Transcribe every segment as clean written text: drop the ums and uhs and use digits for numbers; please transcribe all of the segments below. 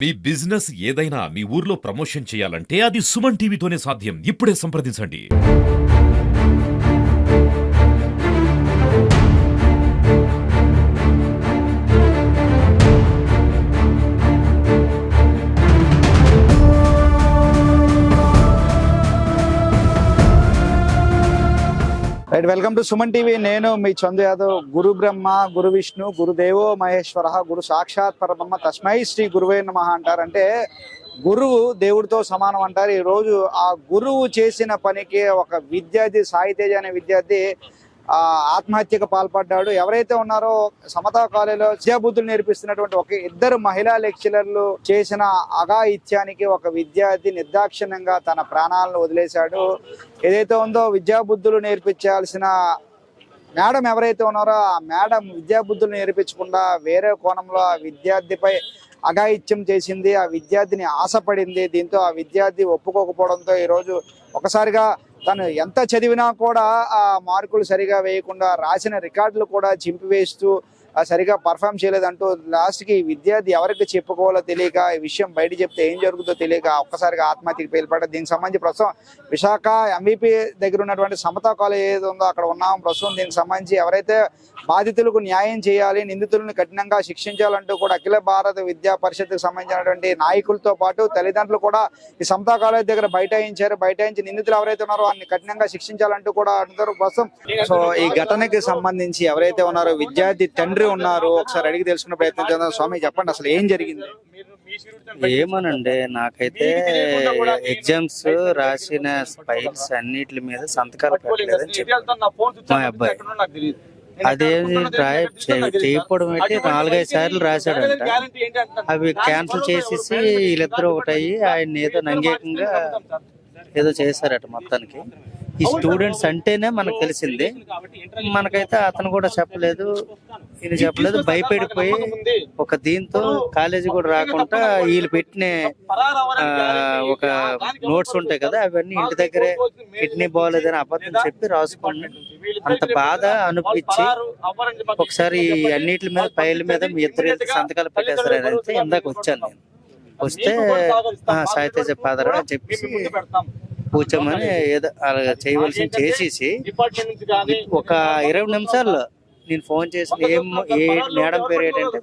మీ business ఏదైనా మీ ఊర్లో promotion చేయాలంటే అది సుమన్ టీవీతోనే సాధ్యం. ఇప్పుడే సంప్రదించండి. Right, welcome to Suman TV. నేను మీ చందు యాదవ్. గురు బ్రహ్మ, గురు విష్ణు, గురుదేవో మహేశ్వర, గురు సాక్షాత్ పరబ్రహ్మ, తస్మై శ్రీ గురువే నమః అంటారు. అంటే గురువు దేవుడితో సమానం అంటారు. ఈ రోజు ఆ గురువు చేసిన పనికి ఒక విద్యార్థి, సాయితేజ అనే విద్యార్థి ఆత్మహత్యకు పాల్పడ్డాడు. ఎవరైతే ఉన్నారో సమతా కాలేజీలో విద్యాబుద్ధులు నేర్పిస్తున్నటువంటి ఒక ఇద్దరు మహిళా లెక్చరర్లు చేసిన అఘాయిత్యానికి ఒక విద్యార్థి నిర్దాక్షిణ్యంగా తన ప్రాణాలను వదిలేశాడు. ఏదైతే ఉందో విద్యాబుద్ధులు నేర్పించాల్సిన మేడం ఎవరైతే ఉన్నారో ఆ మేడం విద్యాబుద్ధులు నేర్పించకుండా వేరే కోణంలో ఆ విద్యార్థిపై అఘాయిత్యం చేసింది. ఆ విద్యార్థిని ఆశపడింది. దీంతో ఆ విద్యార్థి ఒప్పుకోకపోవడంతో ఈరోజు ఒకసారిగా తను ఎంత చదివినా కూడా ఆ మార్కులు సరిగా వేయకుండా రాసిన రికార్డులు కూడా చింపివేస్తూ సరిగా పర్ఫామ్ చేయలేదంటూ లాస్ట్కి ఈ విద్యార్థి ఎవరికి చెప్పుకోవాలో తెలియక, ఈ విషయం బయట చెప్తే ఏం జరుగుతుందో తెలియక ఒక్కసారిగా ఆత్మహత్యకి పేలిపడ్డారు. దీనికి సంబంధించి ప్రస్తుతం విశాఖ ఎంవిపి దగ్గర ఉన్నటువంటి సమతా కాలేజ్ ఏది ఉందో అక్కడ ఉన్నాం ప్రస్తుతం. దీనికి సంబంధించి ఎవరైతే బాధితులకు న్యాయం చేయాలి, నిందితులను కఠినంగా శిక్షించాలంటూ కూడా అఖిల భారత విద్యా పరిషత్కు సంబంధించినటువంటి నాయకులతో పాటు తల్లిదండ్రులు కూడా ఈ సమతా కాలేజ్ దగ్గర బైఠాయించి నిందితులు ఎవరైతే ఉన్నారో వారిని కఠినంగా శిక్షించాలంటూ కూడా అంటారు ప్రస్తుతం. సో ఈ ఘటనకి సంబంధించి ఎవరైతే ఉన్నారో విద్యార్థి తండ్రి ఉన్నారు, ఒకసారి అడిగి తెలుసుకునే ప్రయత్నం చేద్దాం. స్వామి చెప్పండి, అసలు ఏం జరిగింది? ఏమనండి, నాకైతే ఎగ్జామ్స్ రాసిన ఫైల్స్ అన్నిటి మీద సంతకాలు పెట్టలేదని చెప్పారు మా అబ్బాయి. అదేమి చేయకపోవడం ఏంటి, 4-5 సార్లు రాశాడంట. అవి క్యాన్సిల్ చేసేసి వీళ్ళిద్దరూ ఒకటయ్యి ఆయన ఏదో నంగేకంగా ఏదో చేశారట. మొత్తానికి ఈ స్టూడెంట్స్ అంటేనే మనకు తెలిసింది. మనకైతే అతను కూడా చెప్పలేదు, ఇది చెప్పలేదు, భయపడిపోయి ఒక దీంతో కాలేజీ కూడా రాకుండా వీళ్ళు పెట్టిన ఒక నోట్స్ ఉంటాయి కదా, అవన్నీ ఇంటి దగ్గరే కిడ్నీ బాగోలేదని అబద్ధం చెప్పి రాసుకుని అంత బాధ అనిపించి ఒకసారి అన్నిటి మీద ఫైల్ మీద మీ ఇద్దరు సంతకాలు పెట్టేస్తారని అయితే ఇందాక వచ్చాను. నేను వస్తే సాయితేజ ఫాదర్ అని చెప్పేసి కూర్చోమని ఏదో అలా చేయవలసింది చేసేసి ఒక 20 నిమిషాల్లో నేను ఫోన్ చేసి ఏ మేడం పేరు ఏంటంటే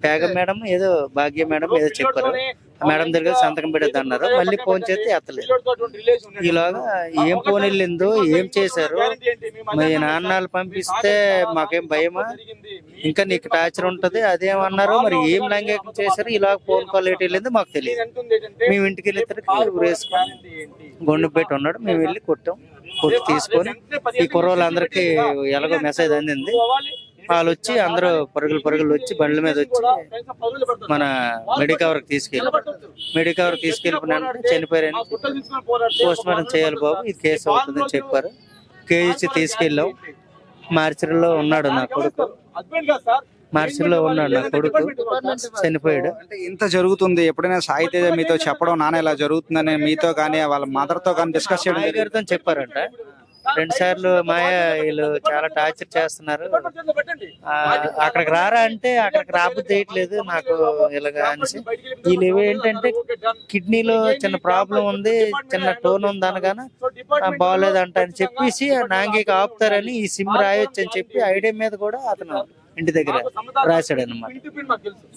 పేగ మేడం ఏదో భాగ్య మేడం ఏదో చెప్పారు. ఆ మేడం దగ్గర సంతకం పెట్టద్దు అన్నారు. మళ్ళీ ఫోన్ చేస్తే ఎత్తలేదు. ఈలోగా ఏం ఫోన్ వెళ్ళిందో, ఏం చేశారు, మీ నాన్నలు పంపిస్తే మాకేం భయమా, ఇంకా నీకు టార్చర్ ఉంటది అదేమన్నారు, మరి ఏం లంగేకం చేశారు, ఇలాగ ఫోన్ కాల్ ఎటు వెళ్ళిందో మాకు తెలియదు. మేము ఇంటికి వెళ్ళేసరికి వేసుకొని గొండు పెట్టి ఉన్నాడు. మేము వెళ్ళి కొట్టి తీసుకొని ఈ కుర్రోళ్ళందరికీ ఎలాగో మెసేజ్ అందింది. వాళ్ళు వచ్చి అందరూ పరుగులు వచ్చి బండ్ల మీద వచ్చి మన మెడికవర్కి తీసుకెళ్ళిపోయినా చనిపోయారని పోస్ట్ మార్టం చేయాలి బాబు, ఇది కేసు అవుతుందని చెప్పారు. కేజీ ఇచ్చి తీసుకెళ్ళాం. మార్చిలో ఉన్నాడు నా కొడుకు, చనిపోయాడు. అంటే ఇంత జరుగుతుంది, ఎప్పుడైనా సాయితేజ మీతో చెప్పడం నాన్న ఇలా జరుగుతుందని మీతో కానీ వాళ్ళ మదర్ తో కానీ డిస్కస్ చేయడం చెప్పారంట. 2 సార్లు మాయా వీళ్ళు చాలా టార్చర్ చేస్తున్నారు, అక్కడికి రారా అంటే అక్కడికి రాబుద్ది చేయట్లేదు నాకు ఇలాగా అనేసి. వీళ్ళు ఏంటంటే కిడ్నీలో చిన్న ప్రాబ్లం ఉంది, చిన్న టోన్ ఉంది అనగానే బాగోలేదంట అని చెప్పేసి నాంగీకి ఆపుతారని ఈ సిమ్ రాయొచ్చు అని చెప్పి ఐడియా మీద కూడా అతను ఇంటి దగ్గర రాశాడు అనమాట.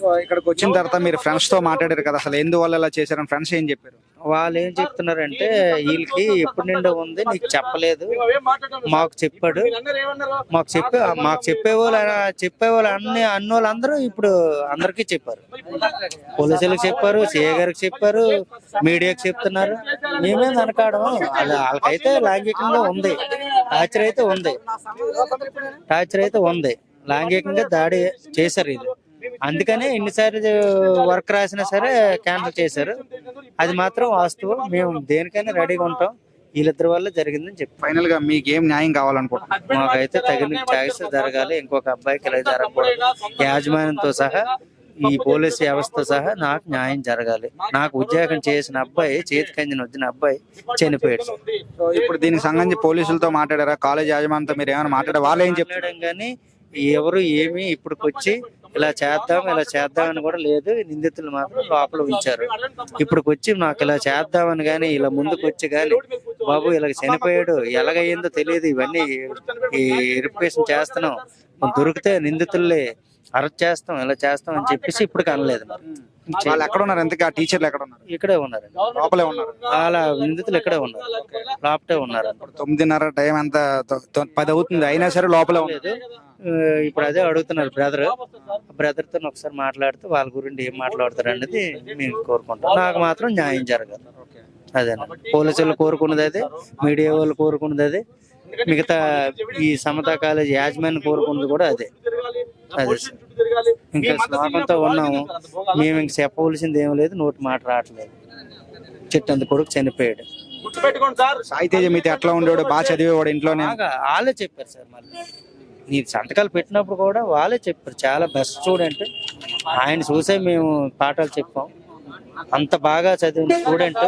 సో ఇక్కడికి వచ్చిన తర్వాత మీరు ఫ్రెండ్స్ తో మాట్లాడారు కదా, అసలు ఎందువల్ల ఇలా చేశారని ఫ్రెండ్స్ ఏం చెప్పారు? వాళ్ళు ఏం చెప్తున్నారంటే వీళ్ళకి ఎప్పుడు నిండా ఉంది, నీకు చెప్పలేదు, మాకు చెప్పాడు, మాకు చెప్పేవాళ్ళు అన్నోళ్ళందరూ ఇప్పుడు అందరికీ చెప్పారు. పోలీసులకు చెప్పారు, సిఐ గారికి చెప్పారు, మీడియాకి చెప్తున్నారు. మేమే వెనకాడం. వాళ్ళకైతే లైంగికంగా ఉంది, టార్చర్ అయితే ఉంది, లైంగికంగా దాడి చేశారు. ఇది అందుకనే ఎన్నిసార్లు వర్క్ రాసినా సరే క్యాన్సిల్ చేశారు. అది మాత్రం వాస్తవం. మేము దేనికైనా రెడీగా ఉంటాం. వీళ్ళిద్దరి వల్ల జరిగిందని చెప్పి ఫైనల్ గా మీకు ఏం న్యాయం కావాలనుకుంటున్నాం? మాకైతే తగిన ఛాయిస్ జరగాలి. ఇంకొక అబ్బాయికి ఇలా జరగకూడదు. యాజమాన్యంతో సహా, ఈ పోలీసు వ్యవస్థ సహా నాకు న్యాయం జరగాలి. నాకు ఉద్యోగం చేసిన అబ్బాయి, చేతికంజన వచ్చిన అబ్బాయి చనిపోయాడు. ఇప్పుడు దీనికి సంబంధించి పోలీసులతో మాట్లాడారా? కాలేజ్ యాజమాన్యంతో మీరు ఏమైనా మాట్లాడారు? వాళ్ళు ఏం చెప్పారు? కానీ ఎవరు ఏమి ఇప్పటికొచ్చి ఇలా చేద్దాం అని కూడా లేదు. నిందితులు మాత్రం లోపల ఉంచారు. ఇప్పటికొచ్చి నాకు ఇలా చేద్దామని కానీ ఇలా ముందుకు వచ్చి కానీ బాబు ఇలా చనిపోయాడు ఎలాగయ్యిందో తెలియదు, ఇవన్నీ ఈ వెరిఫికేషన్ చేస్తున్నాం, దొరికితే నిందితుల్ని అరెస్ట్ చేస్తాం, ఇలా చేస్తాం అని చెప్పేసి ఇప్పుడు కనలేదు. వాళ్ళు ఎక్కడ ఉన్నారు? ఎంతకీ ఆ టీచర్లు ఎక్కడ ఉన్నారు? ఇక్కడే ఉన్నారు, లోపలే ఉన్నారు. అలా నిందితులు ఇక్కడే ఉన్నారు, లోపటే ఉన్నారు. 9:30 టైం అంతా 10 అవుతుంది, అయినా సరే లోపలే లేదు. ఇప్పుడు అదే అడుగుతున్నారు బ్రదర్ తో ఒకసారి మాట్లాడితే వాళ్ళ గురించి ఏం మాట్లాడతారు అనేది మేము కోరుకుంటాం. నాకు మాత్రం న్యాయం జరగాలి, అదేనా పోలీసులు కోరుకున్నది అదే, మీడియా వాళ్ళు కోరుకున్నది అదే, మిగతా ఈ సమతా కాలేజ్ యాజమాన్యం కోరుకున్నది కూడా అదే. అదే సార్, ఇంకా స్నాకంతో ఉన్నాము మేము, ఇంక చెప్పవలసింది ఏం లేదు, నోటి మాట రావట్లేదు. చెట్టంత కొడుకు చనిపోయాడు. సాయి తేజ మీతో ఎట్లా ఉండేవాడు? బాగా చదివేవాడు ఇంట్లోనే? వాళ్ళే చెప్పారు సార్, మళ్ళీ నీ సంతకాలు పెట్టినప్పుడు కూడా వాళ్ళే చెప్పారు, చాలా బెస్ట్ స్టూడెంట్, ఆయన చూసే మేము పాఠాలు చెప్పాం, అంత బాగా చదివిన స్టూడెంట్.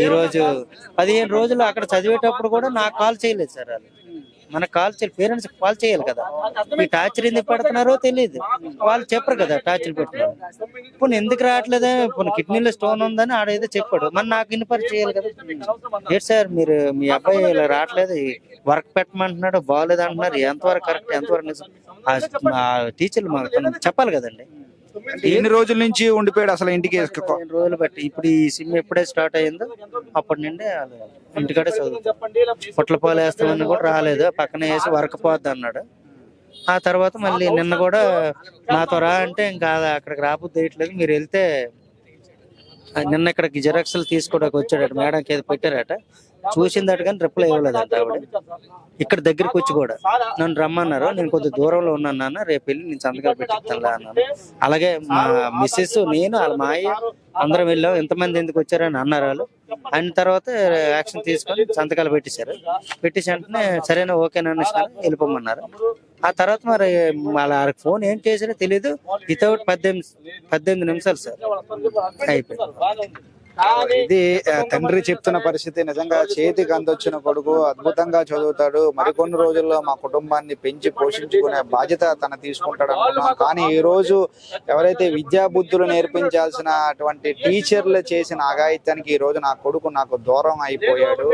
ఈరోజు 15 రోజులు అక్కడ చదివేటప్పుడు కూడా నాకు కాల్ చేయలేదు సార్. వాళ్ళు మనకు కాల్ చేయాలి, పేరెంట్స్ కాల్ చేయాలి కదా, మీ టార్చర్ ఎందుకు పెడుతున్నారో తెలియదు, వాళ్ళు చెప్పరు కదా టార్చర్ పెట్టినారు. ఇప్పుడు ఎందుకు రావట్లేదా, ఇప్పుడు కిడ్నీలో స్టోన్ ఉందని ఆడేదో చెప్పాడు, మరి నాకు ఇన్ఫర్ చేయాలి కదా. ఏంటి సార్ మీరు మీ అబ్బాయి ఇలా రావట్లేదు, వర్క్ పెట్టమంటున్నాడు, బాగోలేదు అంటున్నారు, ఎంతవరకు కరెక్ట్ ఎంతవరకు నిజం ఆ టీచర్లు మాకు చెప్పాలి కదండి. ఎన్ని రోజుల నుంచి ఉండిపోయాడు అసలు ఇంటికి? 15 రోజులు బట్టి. ఇప్పుడు ఈ సిమ్ ఎప్పుడే స్టార్ట్ అయ్యిందో అప్పటి నుండి ఇంటికాడే చదువుతాం. పొట్లపాలు వేస్తామని కూడా రాలేదు, పక్కన వేసి వర్క్ పోద్ది అన్నాడు. ఆ తర్వాత మళ్ళీ నిన్న కూడా నాతో రా అంటే ఇంకా అక్కడికి రాబుద్ది వేయట్లేదు, మీరు వెళ్తే నిన్న ఇక్కడికి జిరాక్స్లు తీసుకోవడానికి వచ్చాడట, మేడంకి ఏదో పెట్టారట, చూసిందట కానీ రిప్లై ఇవ్వలేదంట ఆవిడ. ఇక్కడ దగ్గరికి వచ్చి కూడా నన్ను రమ్మన్నారు, నేను కొద్ది దూరంలో ఉన్నాను నాన్న, రేపు వెళ్ళి నేను సంతకాలు పెట్టిస్తాను అన్నాను. అలాగే మా మిస్సెస్, నేను వాళ్ళ మా అయ్య అందరం వెళ్ళాం, ఎంతమంది ఎందుకు వచ్చారని అన్నారు వాళ్ళు. అయిన తర్వాత యాక్షన్ తీసుకొని సంతకాలు పెట్టేశారు. పెట్టేసి వెంటనే సరైన ఓకేనని వెళ్ళిపోమన్నారు. ఆ తర్వాత మరి వాళ్ళ ఫోన్ ఏం చేసారో తెలీదు, వితౌట్ 18 నిమిషాలు సార్ అయిపోయింది. ఇది తండ్రి చెప్తున్న పరిస్థితి. నిజంగా చేతికి అందొచ్చిన కొడుకు అద్భుతంగా చదువుతాడు, మరికొన్ని రోజుల్లో మా కుటుంబాన్ని పెంచి పోషించుకునే బాధ్యత తన తీసుకుంటాడు అనుకున్నాం. కానీ ఈ రోజు ఎవరైతే విద్యా బుద్ధులు నేర్పించాల్సిన అటువంటి టీచర్లు చేసిన అఘాయిత్యానికి ఈ రోజు నా కొడుకు నాకు దూరం అయిపోయాడు,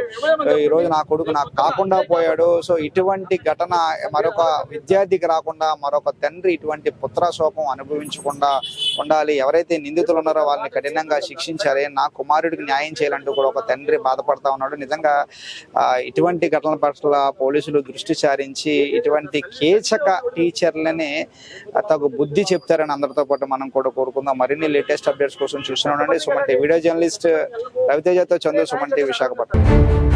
ఈ రోజు నా కొడుకు నాకు కాకుండా పోయాడు. సో ఇటువంటి ఘటన మరొక విద్యార్థికి రాకుండా మరొక తండ్రి ఇటువంటి పుత్రశోకం అనుభవించకుండా ఉండాలి. ఎవరైతే నిందితులు ఉన్నారో వాళ్ళని కఠినంగా శిక్షించాలి, నా కుమారుడికి న్యాయం చేయాలంటూ కూడా ఒక తండ్రి బాధపడతా ఉన్నాడు. నిజంగా ఇటువంటి ఘటనల పట్ల పోలీసులు దృష్టి సారించి ఇటువంటి కేచక టీచర్లని తగు బుద్ధి చెప్తారని అందరితో పాటు మనం కూడా కోరుకుందాం. మరిన్ని లేటెస్ట్ అప్డేట్స్ కోసం చూస్తూనే ఉండండి సుమన్ టీవీ. వీడియో జర్నలిస్ట్ రవితేజతో చందు, సుమన్ టీవీ, విశాఖపట్నం.